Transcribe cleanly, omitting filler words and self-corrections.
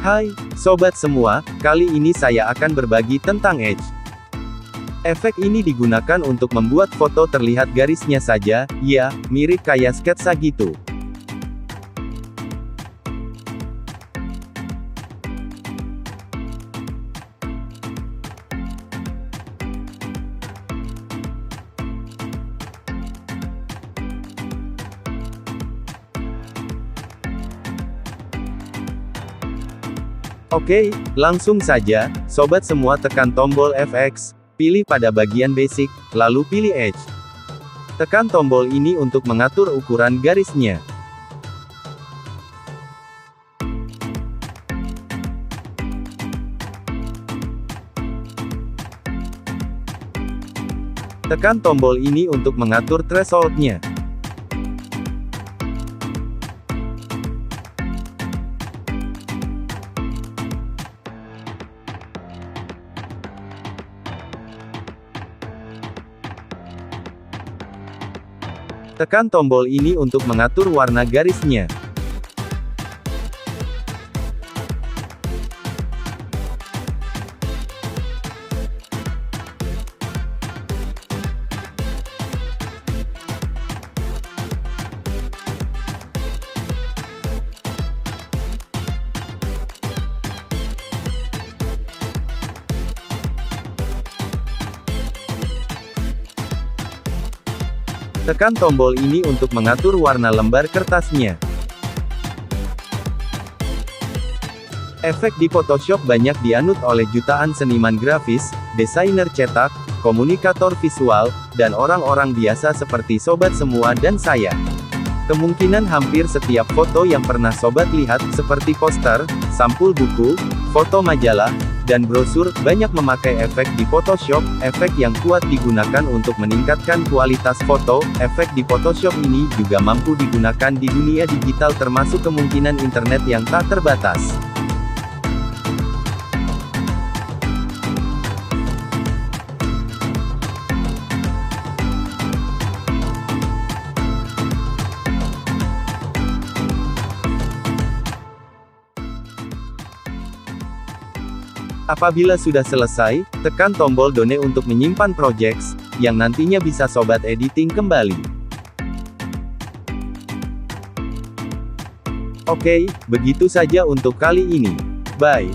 Hai, sobat semua, kali ini saya akan berbagi tentang Edge. Efek ini digunakan untuk membuat foto terlihat garisnya saja, ya, mirip kayak sketsa gitu. Oke, langsung saja, sobat semua tekan tombol FX, pilih pada bagian basic, lalu pilih Edge. Tekan tombol ini untuk mengatur ukuran garisnya. Tekan tombol ini untuk mengatur threshold-nya. Tekan tombol ini untuk mengatur warna garisnya. Tekan tombol ini untuk mengatur warna lembar kertasnya. Efek di Photoshop banyak dianut oleh jutaan seniman grafis, desainer cetak, komunikator visual, dan orang-orang biasa seperti sobat semua dan saya. Kemungkinan hampir setiap foto yang pernah sobat lihat, seperti poster, sampul buku, foto majalah, dan brosur, banyak memakai efek di Photoshop. Efek yang kuat digunakan untuk meningkatkan kualitas foto. Efek di Photoshop ini juga mampu digunakan di dunia digital termasuk kemungkinan internet yang tak terbatas. Apabila sudah selesai, tekan tombol Done untuk menyimpan projects, yang nantinya bisa sobat editing kembali. Oke, begitu saja untuk kali ini. Bye.